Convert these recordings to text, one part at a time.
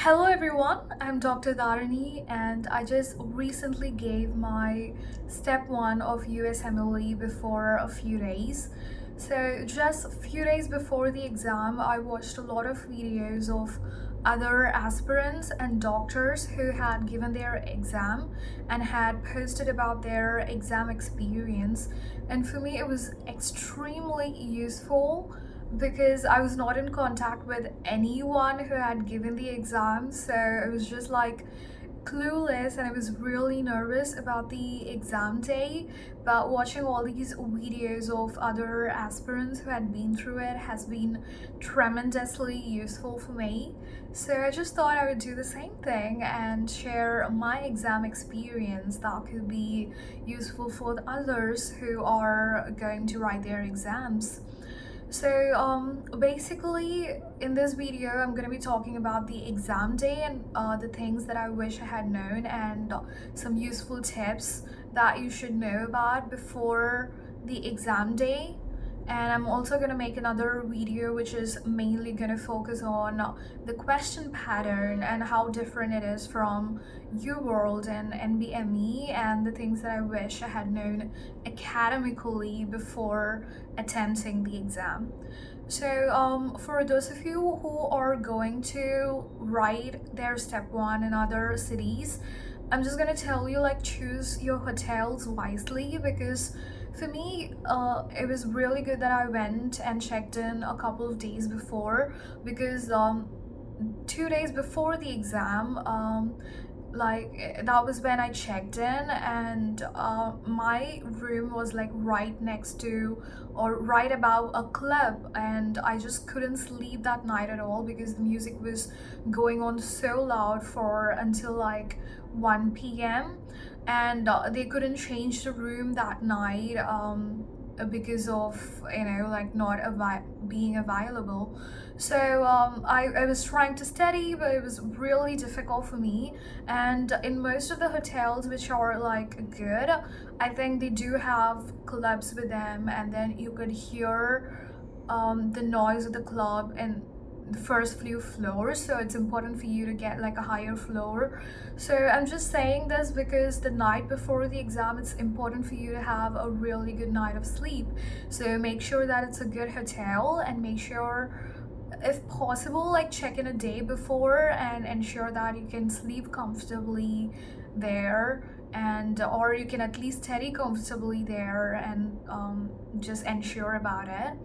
Hello everyone, I'm Dr. Dharani and I just recently gave my step 1 of USMLE before a few days. So just a few days before the exam, I watched a lot of videos of other aspirants and doctors who had given their exam and had posted about their exam experience. And for me, it was extremely useful because I was not in contact with anyone who had given the exam, so it was just like clueless and I was really nervous about the exam day. But watching all these videos of other aspirants who had been through it has been tremendously useful for me. So I just thought I would do the same thing and share my exam experience that could be useful for the others who are going to write their exams. So basically in this video I'm going to be talking about the exam day and the things that I wish I had known and some useful tips that you should know about before the exam day. And I'm also going to make another video which is mainly going to focus on the question pattern and how different it is from UWorld and NBME and the things that I wish I had known academically before attempting the exam. So for those of you who are going to write their step 1 in other cities, I'm just gonna tell you, like, choose your hotels wisely, because for me it was really good that I went and checked in a couple of days before, because 2 days before the exam, that was when I checked in, and my room was like right next to or right above a club, and I just couldn't sleep that night at all because the music was going on so loud for until like 1 p.m. and they couldn't change the room that night because of, like, not being available. So I was trying to study, but it was really difficult for me. And in most of the hotels which are like good, I think they do have clubs with them, and then you could hear the noise of the club and the first few floors, so it's important for you to get like a higher floor. So I'm just saying this because the night before the exam, it's important for you to have a really good night of sleep. So make sure that it's a good hotel, and make sure, if possible, like, check in a day before and ensure that you can sleep comfortably there, and or you can at least study comfortably there, and just ensure about it.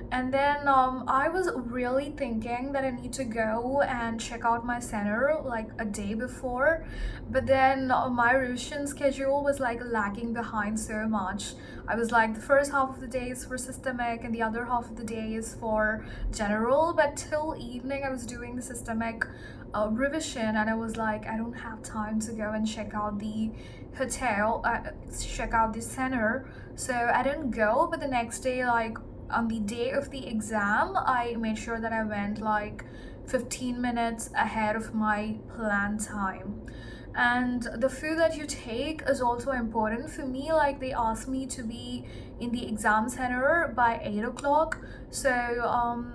And then I was really thinking that I need to go and check out my center like a day before, but then my revision schedule was like lagging behind so much. I was like, the first half of the day is for systemic and the other half of the day is for general, but till evening I was doing the systemic revision, and I was like, I don't have time to go and check out the hotel, check out the center. So I didn't go, but the next day, like on the day of the exam, I made sure that I went like 15 minutes ahead of my planned time. And the food that you take is also important for me. Like, they asked me to be in the exam center by 8 o'clock. So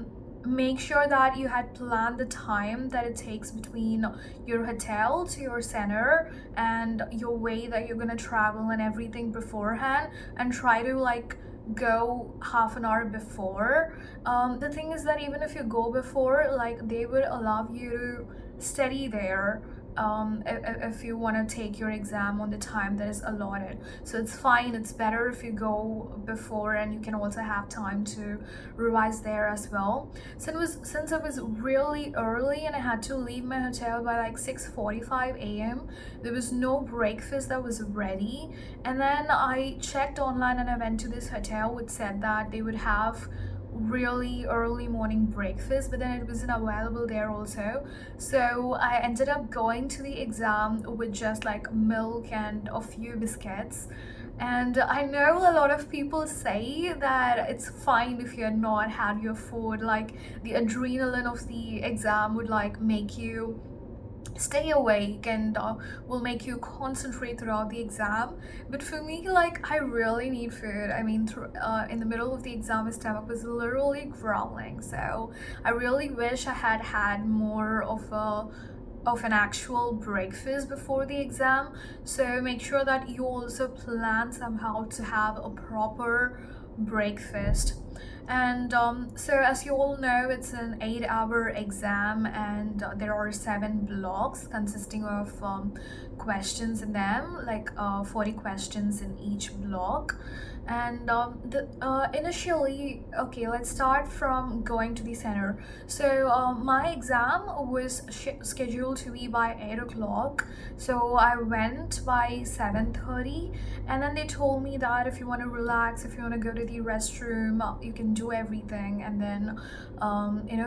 make sure that you had planned the time that it takes between your hotel to your center and your way that you're gonna travel and everything beforehand, and try to like go half an hour before. The thing is that even if you go before, like, they would allow you to study there if you want to take your exam on the time that is allotted. So it's fine, it's better if you go before, and you can also have time to revise there as well. Since it was really early and I had to leave my hotel by like 6:45 a.m., there was no breakfast that was ready. And then I checked online and I went to this hotel which said that they would have really early morning breakfast, but then it wasn't available there also. So I ended up going to the exam with just like milk and a few biscuits. And I know a lot of people say that it's fine if you're not had your food, like the adrenaline of the exam would like make you stay awake and will make you concentrate throughout the exam. But for me, like, I really need food. I mean, in the middle of the exam, my stomach was literally growling. So I really wish I had had more of a of an actual breakfast before the exam. So make sure that you also plan somehow to have a proper breakfast. And so as you all know, it's an 8-hour exam, and there are 7 blocks consisting of questions in them, like 40 questions in each block. And initially, okay, let's start from going to the center. So my exam was scheduled to be by 8 o'clock, so I went by 7:30, and then they told me that if you want to relax, if you want to go to the restroom, you can do everything, and then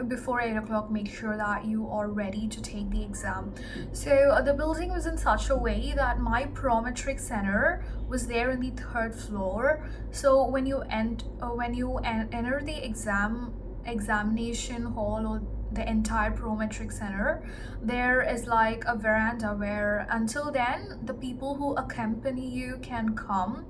before 8 o'clock, make sure that you are ready to take the exam. So the building was in such a way that my prometric center was there in the 3rd floor. So when you enter the examination hall, or the entire prometric center, there is like a veranda where until then the people who accompany you can come.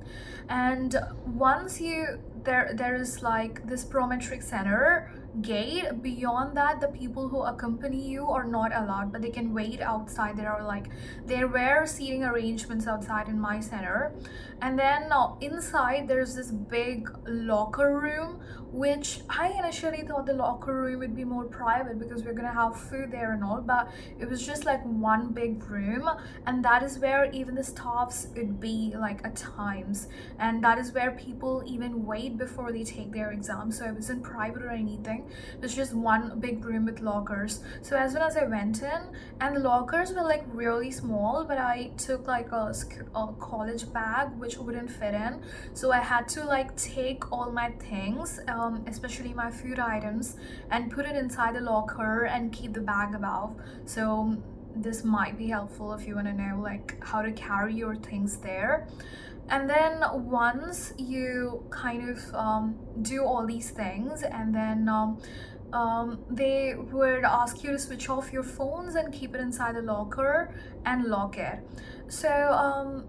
And once you there is like this prometric center gate. Beyond that, the people who accompany you are not allowed, but they can wait outside. There were seating arrangements outside in my center. And then inside there's this big locker room, which I initially thought the locker room would be more private because we're gonna have food there and all, but it was just like one big room, and that is where even the staffs would be like at times, and that is where people even wait before they take their exam. So it wasn't private or anything. It was just one big room with lockers. So as soon as I went in, and the lockers were like really small, but I took like a college bag which wouldn't fit in, so I had to like take all my things, especially my food items, and put it inside the locker and keep the bag above. So this might be helpful if you want to know like how to carry your things there. And then once you kind of do all these things, and then they would ask you to switch off your phones and keep it inside the locker and lock it. So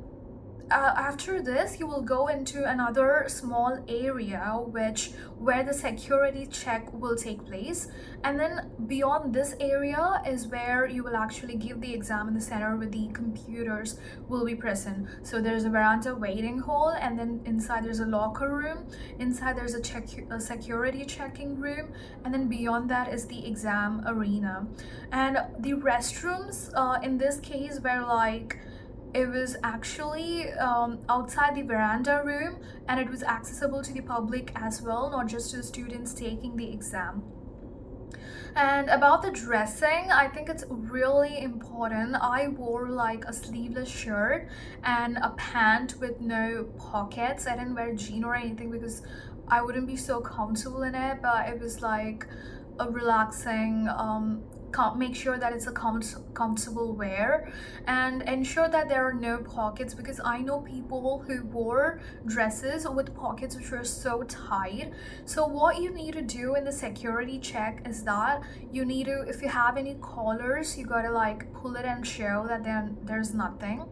after this, you will go into another small area where the security check will take place, and then beyond this area is where you will actually give the exam in the center, where the computers will be present. So there's a veranda waiting hall, and then inside there's a locker room, inside there's a security checking room, and then beyond that is the exam arena. And the restrooms in this case were like, it was actually outside the veranda room, and it was accessible to the public as well, not just to the students taking the exam. And about the dressing, I think it's really important. I wore like a sleeveless shirt and a pant with no pockets. I didn't wear jean or anything because I wouldn't be so comfortable in it, but it was like a relaxing make sure that it's a comfortable wear, and ensure that there are no pockets, because I know people who wore dresses with pockets which were so tight. So what you need to do in the security check is that you need to, if you have any collars, you gotta like pull it and show that there's nothing.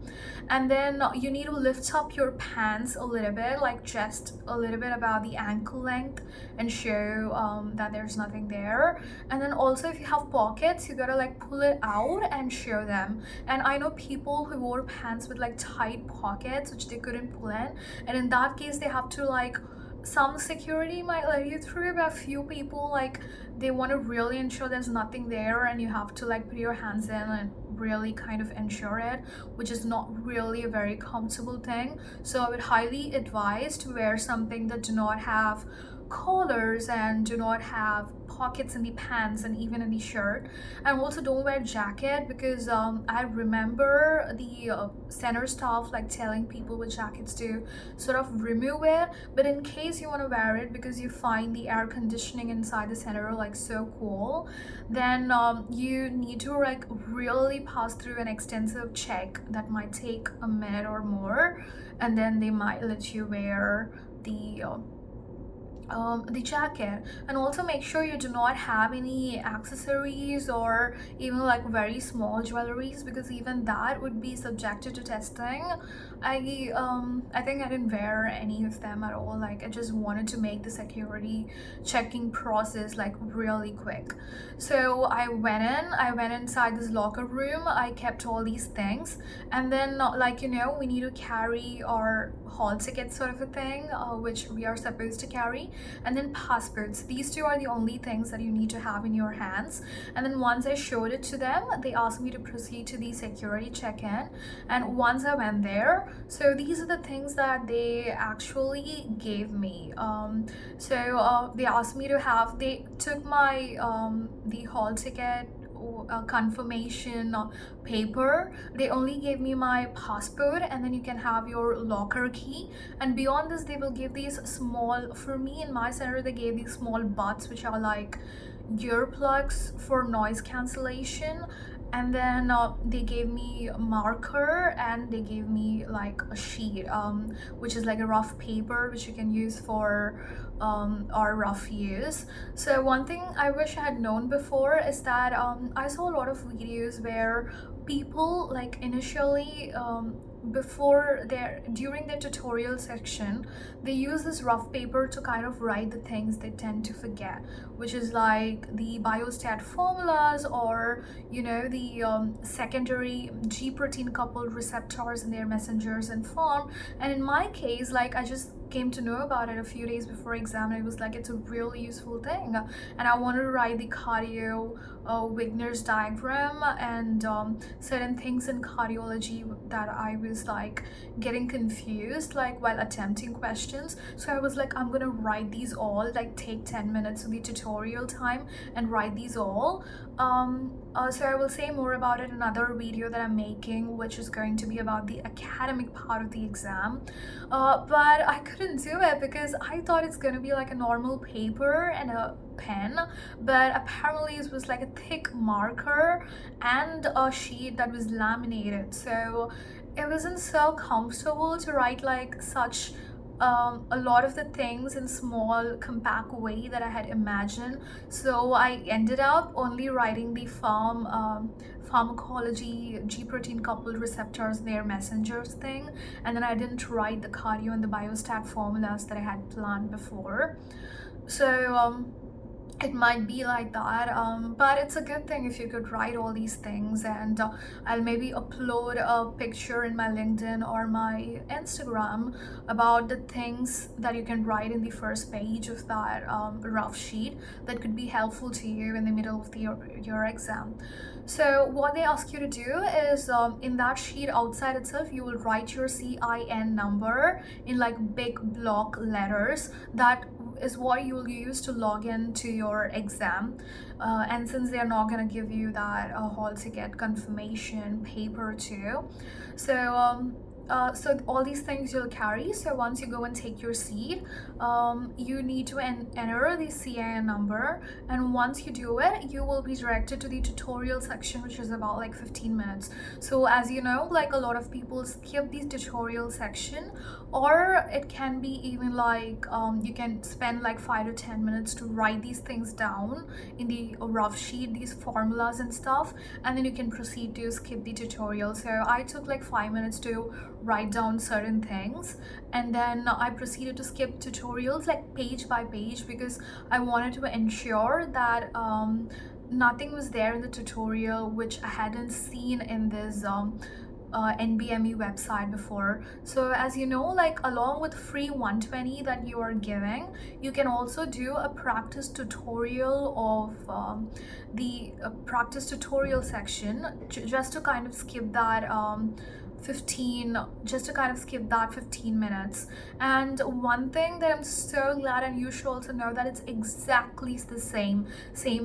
And then you need to lift up your pants a little bit, like just a little bit about the ankle length, and show that there's nothing there. And then also, if you have pockets, you gotta like pull it out and show them. And I know people who wore pants with like tight pockets which they couldn't pull in, and in that case they have to like, some security might let you through, but a few people like they want to really ensure there's nothing there, and you have to like put your hands in and really kind of ensure it, which is not really a very comfortable thing. So I would highly advise to wear something that do not have collars and do not have pockets in the pants and even in the shirt. And also don't wear jacket, because I remember the center staff like telling people with jackets to sort of remove it. But in case you want to wear it because you find the air conditioning inside the center like so cool, then you need to like really pass through an extensive check that might take a minute or more, and then they might let you wear the jacket, and also make sure you do not have any accessories or even like very small jewelries, because even that would be subjected to testing. I think I didn't wear any of them at all. Like, I just wanted to make the security checking process like really quick. So I went inside this locker room, I kept all these things, and then like, we need to carry our hall ticket sort of a thing, which we are supposed to carry, and then passports. These two are the only things that you need to have in your hands. And then once I showed it to them, they asked me to proceed to the security check-in. And once I went there, so these are the things that they actually gave me. They asked me to have, they took my the hall ticket confirmation paper. They only gave me my passport, and then you can have your locker key, and beyond this they will give these small, for me in my center they gave these small buds which are like earplugs for noise cancellation. And then they gave me a marker, and they gave me like a sheet, which is like a rough paper which you can use for our rough use. So one thing I wish I had known before is that I saw a lot of videos where people like initially during their tutorial section, they use this rough paper to kind of write the things they tend to forget, which is like the biostat formulas, or the secondary G protein coupled receptors and their messengers and form. And in my case, like, I just came to know about it a few days before exam, and it was like, it's a really useful thing. And I wanted to write the cardio Wigner's diagram and certain things in cardiology that I was like getting confused like while attempting questions. So I was like, I'm gonna write these all, like take 10 minutes of the tutorial time and write these all. So I will say more about it in another video that I'm making, which is going to be about the academic part of the exam. But I couldn't do it because I thought it's gonna be like a normal paper and a pen, but apparently it was like a thick marker and a sheet that was laminated. So it wasn't so comfortable to write like such a lot of the things in small compact way that I had imagined. So I ended up only writing the pharmacology G protein coupled receptors, their messengers thing, and then I didn't write the cardio and the biostat formulas that I had planned before. So it might be like that, but it's a good thing if you could write all these things. And I'll maybe upload a picture in my LinkedIn or my Instagram about the things that you can write in the first page of that rough sheet that could be helpful to you in the middle of your exam. So what they ask you to do is in that sheet outside itself, you will write your CIN number in like big block letters. That is what you will use to log in to your exam. And since they are not going to give you that hall ticket confirmation paper too, so all these things you'll carry. So once you go and take your seat, you need to enter the CIN number, and once you do it, you will be directed to the tutorial section, which is about like 15 minutes. So as you know, like a lot of people skip the tutorial section, or it can be even like you can spend like 5 to 10 minutes to write these things down in the rough sheet, these formulas and stuff, and then you can proceed to skip the tutorial. So I took like 5 minutes to write down certain things, and then I proceeded to skip tutorials like page by page, because I wanted to ensure that nothing was there in the tutorial which I hadn't seen in this NBME website before. So as you know, like along with free 120 that you are giving, you can also do a practice tutorial of the practice tutorial section, just to kind of skip that 15 minutes. And one thing that I'm so glad, and you should also know, that it's exactly the same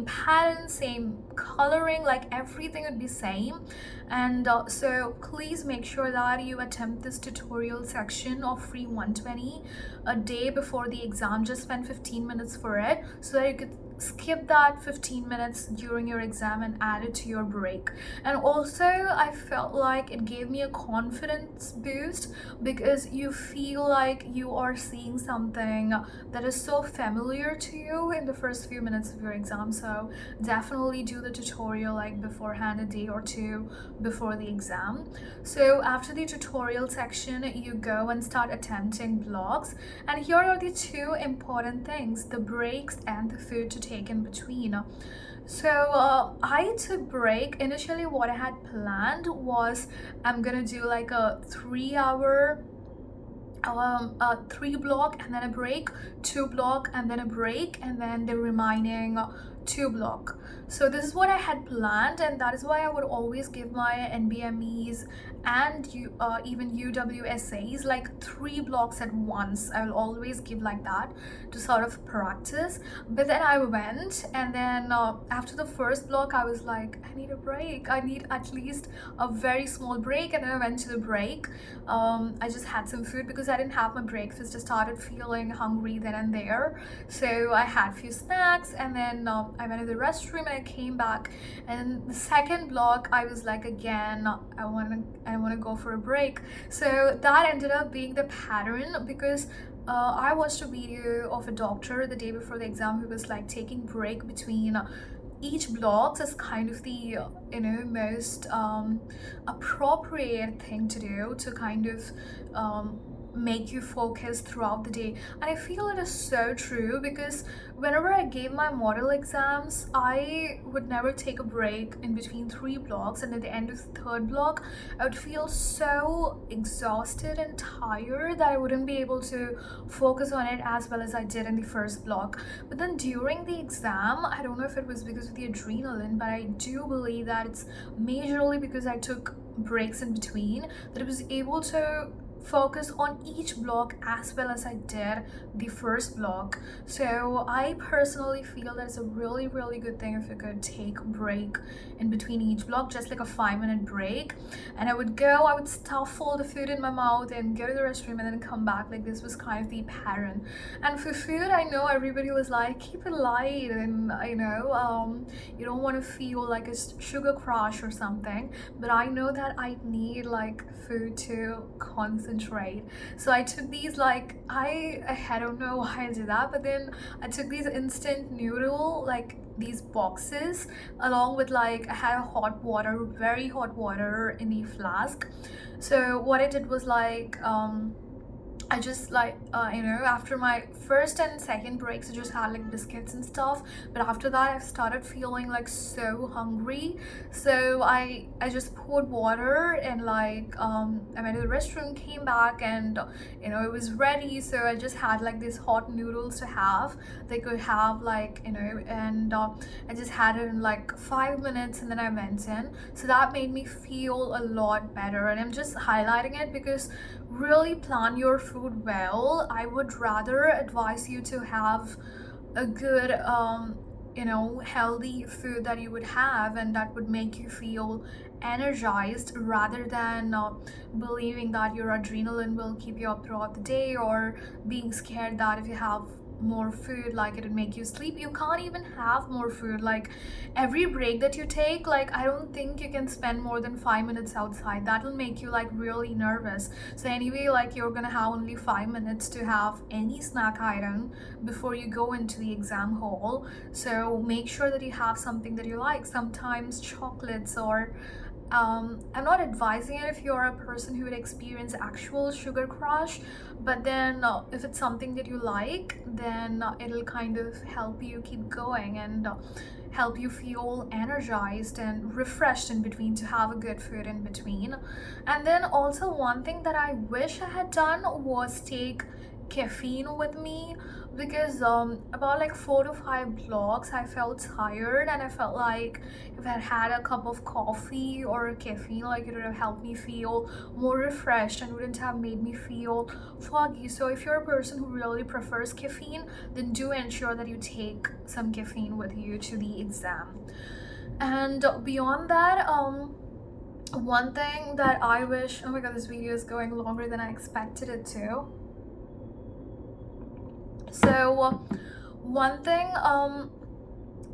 pattern, same coloring, like everything would be same. And so please make sure that you attempt this tutorial section of free 120 a day before the exam. Just spend 15 minutes for it, so that you could skip that 15 minutes during your exam and add it to your break. And also I felt like it gave me a confidence boost because you feel like you are seeing something that is so familiar to you in the first few minutes of your exam. So definitely do the tutorial like beforehand, a day or two before the exam. So after the tutorial section, you go and start attempting blocks, and here are the two important things: the breaks and the food to take in between. So I took break. Initially what I had planned was I'm gonna do like a 3 hour 3 block and then a break, 2 block and then a break, and then the remaining 2 block. So this is what I had planned, and that is why I would always give my NBMEs and even UWSAs like 3 blocks at once. I will always give like that to sort of practice. But then I went, and then after the first block I was like, I need a break, I need at least a very small break. And then I went to the break. I just had some food because I didn't have my breakfast. I started feeling hungry then and there, so I had a few snacks, and then I went to the restroom and I came back. And the second block I was like, again, I want to go for a break. So that ended up being the pattern because I watched a video of a doctor the day before the exam who was like taking break between each blocks as kind of the most appropriate thing to do to kind of make you focus throughout the day. And I feel it is so true because whenever I gave my model exams, I would never take a break in between 3 blocks, and at the end of the third block I would feel so exhausted and tired that I wouldn't be able to focus on it as well as I did in the first block. But then during the exam, I don't know if it was because of the adrenaline, but I do believe that it's majorly because I took breaks in between that I was able to focus on each block as well as I did the first block. So I personally feel that it's a really good thing if you could take a break in between each block, just like a 5-minute break. And I would stuff all the food in my mouth and go to the restroom and then come back. Like, this was kind of the pattern. And for food, I know everybody was like, keep it light, and you don't want to feel like a sugar crash or something, but I know that I need like food to concentrate. So I took these like I don't know why I did that, but then I took these instant noodle, like these boxes, along with like I had a hot water, very hot water in a flask. So what I did was like I just like after my first and second breaks I just had like biscuits and stuff, but after that I started feeling like so hungry. So I just poured water and like I went to the restroom, came back, and it was ready. So I just had like these hot noodles to have. They could have like and I just had it in like 5 minutes, and then I went in. So that made me feel a lot better, and I'm just highlighting it because really plan your food well. I would rather advise you to have a good healthy food that you would have and that would make you feel energized, rather than believing that your adrenaline will keep you up throughout the day, or being scared that if you have more food like it would make you sleep. You can't even have more food. Like, every break that you take, like I don't think you can spend more than 5 minutes outside. That will make you like really nervous. So anyway, like you're gonna have only 5 minutes to have any snack item before you go into the exam hall. So make sure that you have something that you like, sometimes chocolates, or I'm not advising it if you're a person who would experience actual sugar crash, but then if it's something that you like, then it'll kind of help you keep going and help you feel energized and refreshed in between, to have a good food in between. And then also, one thing that I wish I had done was take caffeine with me, because about like 4 to 5 blocks I felt tired, and I felt like if I had a cup of coffee or caffeine, like it would have helped me feel more refreshed and wouldn't have made me feel foggy. So if you're a person who really prefers caffeine, then do ensure that you take some caffeine with you to the exam. And beyond that, one thing that I wish, oh my god, this video is going longer than I expected it to. So one thing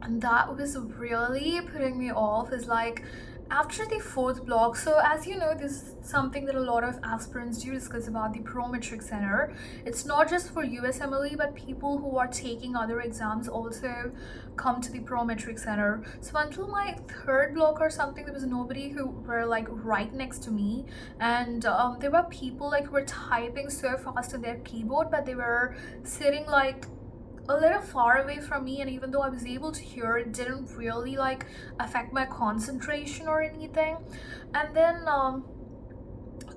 and that was really putting me off, is like after the fourth block. So as you know, this is something that a lot of aspirants do discuss about the prometric center. It's not just for USMLE, but people who are taking other exams also come to the prometric center. So until my third block or something, there was nobody who were like right next to me, and there were people like who were typing so fast on their keyboard, but they were sitting like a little far away from me, and even though I was able to hear, it didn't really like affect my concentration or anything. And then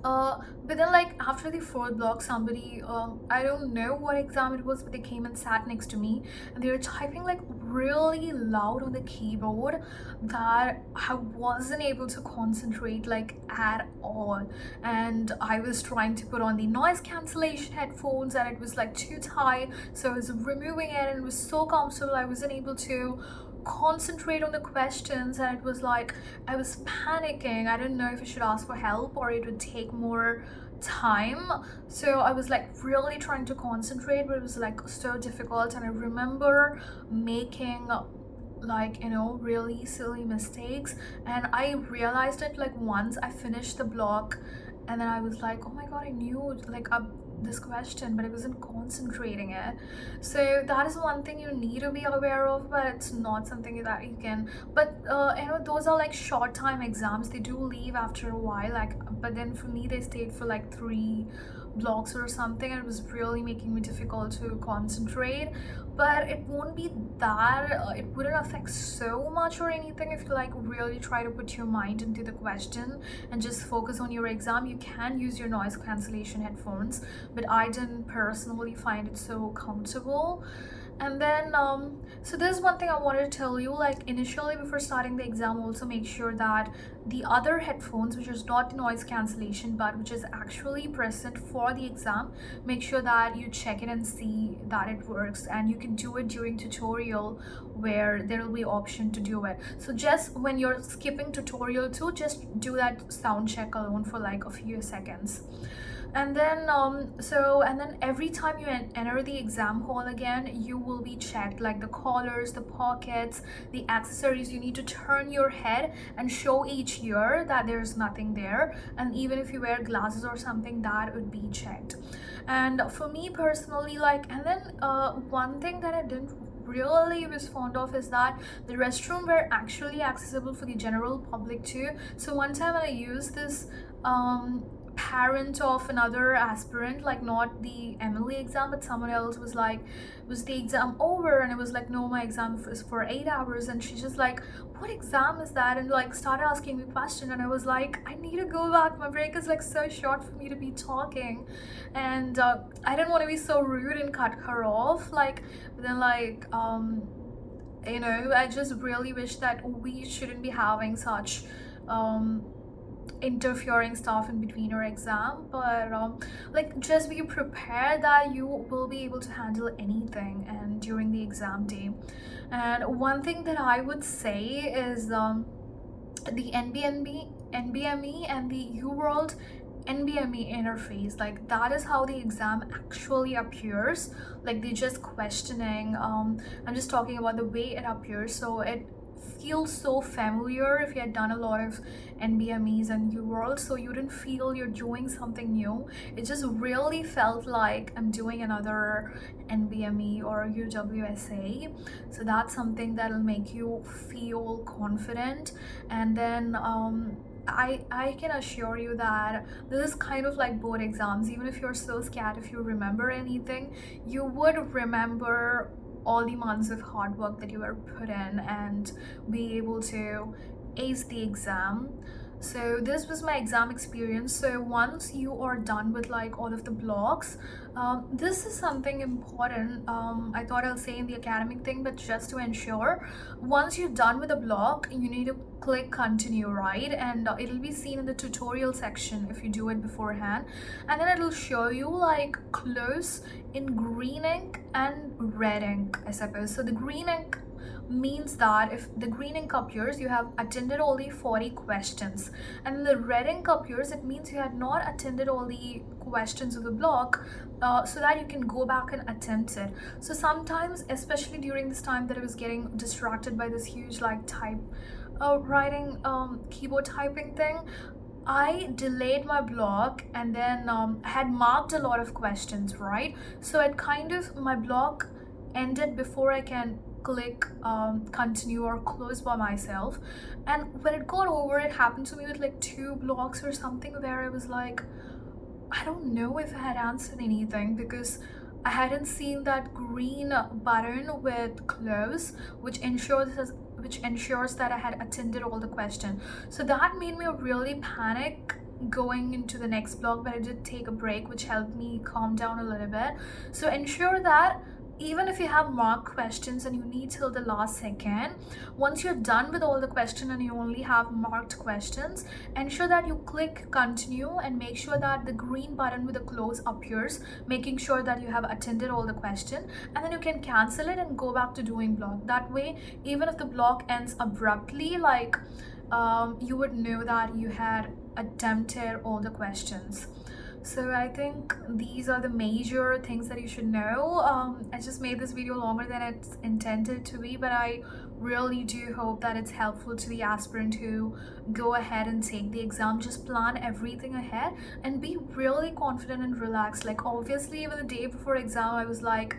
but then like after the fourth block, somebody, I don't know what exam it was, but they came and sat next to me, and they were typing like really loud on the keyboard that I wasn't able to concentrate like at all. And I was trying to put on the noise cancellation headphones, and it was like too tight, so I was removing it, and it was so comfortable I wasn't able to concentrate on the questions. And it was like I was panicking. I didn't know if I should ask for help or it would take more time. So I was like really trying to concentrate, but it was like so difficult. And I remember making like, you know, really silly mistakes, and I realized it like once I finished the block, and then I was like, oh my god, I knew like this question, but I wasn't concentrating it. So that is one thing you need to be aware of, but it's not something that you can. But you know, those are like short time exams. They do leave after a while, like, but then for me they stayed for like 3 blocks or something, and it was really making me difficult to concentrate. But it won't be that it wouldn't affect so much or anything if you like really try to put your mind into the question and just focus on your exam. You can use your noise cancellation headphones, but I didn't personally find it so comfortable. And then so there's one thing I wanted to tell you, like initially before starting the exam, also make sure that the other headphones, which is not the noise cancellation but which is actually present for the exam, make sure that you check it and see that it works. And you can do it during tutorial where there will be option to do it. So just when you're skipping tutorial 2, just do that sound check alone for like a few seconds. And then and then every time you enter the exam hall again, you will be checked, like the collars, the pockets, the accessories. You need to turn your head and show each ear that there's nothing there, and even if you wear glasses or something, that would be checked. And for me personally, like, and then one thing that I didn't really was fond of is that the restroom were actually accessible for the general public too. So one time when I used this parent of another aspirant, like not the MLE exam, but someone else, was like, was the exam over? And I was like, no, my exam is for 8 hours. And she's just like, what exam is that? And like started asking me question, and I was like, I need to go back, my break is like so short for me to be talking. And I didn't want to be so rude and cut her off, like, but then like you know, I just really wish that we shouldn't be having such interfering stuff in between your exam. But like, just be prepared that you will be able to handle anything and during the exam day. And one thing that I would say is the NBME and the UWorld NBME interface, like that is how the exam actually appears. Like they're just questioning, I'm just talking about the way it appears, so it feels so familiar if you had done a lot of NBMEs and UWorld, so you didn't feel you're doing something new. It just really felt like I'm doing another NBME or UWSA. So that's something that'll make you feel confident. And then I can assure you that this is kind of like board exams. Even if you're so scared, if you remember anything, you would remember all the months of hard work that you were put in and be able to ace the exam. So this was my exam experience. So once you are done with like all of the blocks, this is something important. I thought I'll say in the academic thing, but just to ensure, once you're done with the block, you need to click continue, right? And it'll be seen in the tutorial section if you do it beforehand, and then it'll show you like close in green ink and red ink, I suppose. So the green ink means that if the green ink appears, you have attended all the 40 questions, and the red ink appears, it means you had not attended all the questions of the block, so that you can go back and attempt it. So sometimes, especially during this time that I was getting distracted by this huge like type writing, keyboard typing thing, I delayed my block, and then I had marked a lot of questions, right? So it kind of, my block ended before I can click continue or close by myself. And when it got over, it happened to me with like 2 blocks or something, where I was like, I don't know if I had answered anything, because I hadn't seen that green button with close, which ensures that I had attended all the question. So that made me really panic going into the next block, but I did take a break, which helped me calm down a little bit. So ensure that even if you have marked questions and you need till the last second, once you're done with all the question and you only have marked questions, ensure that you click continue and make sure that the green button with the close appears, making sure that you have attended all the question, and then you can cancel it and go back to doing block. That way, even if the block ends abruptly, like you would know that you had attempted all the questions. So I think these are the major things that you should know. I just made this video longer than it's intended to be, but I really do hope that it's helpful to the aspirant who go ahead and take the exam. Just plan everything ahead and be really confident and relaxed. Like obviously, even the day before exam, I was like,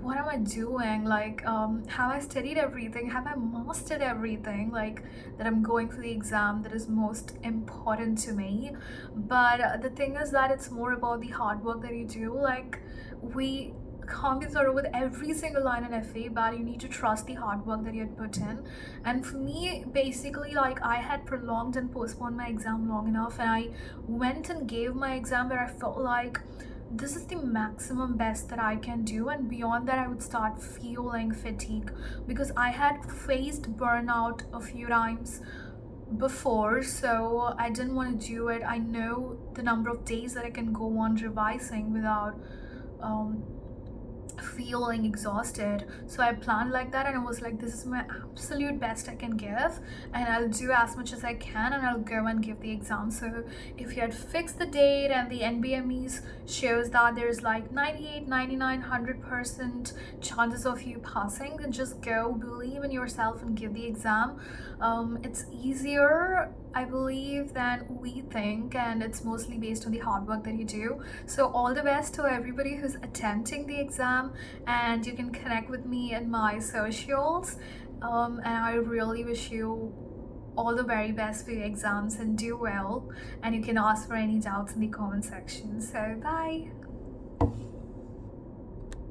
what am I doing? Like, have I studied everything? Have I mastered everything? Like, that I'm going for the exam that is most important to me. But the thing is that it's more about the hard work that you do. Like, we can't be thorough with every single line in FA, but you need to trust the hard work that you had put in. And for me, basically, like, I had prolonged and postponed my exam long enough, and I went and gave my exam where I felt like this is the maximum best that I can do, and beyond that I would start feeling fatigue, because I had faced burnout a few times before, so I didn't want to do it. I know the number of days that I can go on revising without feeling exhausted. So I planned like that, and I was like, this is my absolute best I can give, and I'll do as much as I can, and I'll go and give the exam. So if you had fixed the date and the NBMEs shows that there's like 98, 99, 100% chances of you passing, then just go, believe in yourself, and give the exam. It's easier, I believe, than we think, and it's mostly based on the hard work that you do. So all the best to everybody who's attempting the exam, and you can connect with me in my socials, and I really wish you all the very best for your exams, and do well, and you can ask for any doubts in the comment section. So bye.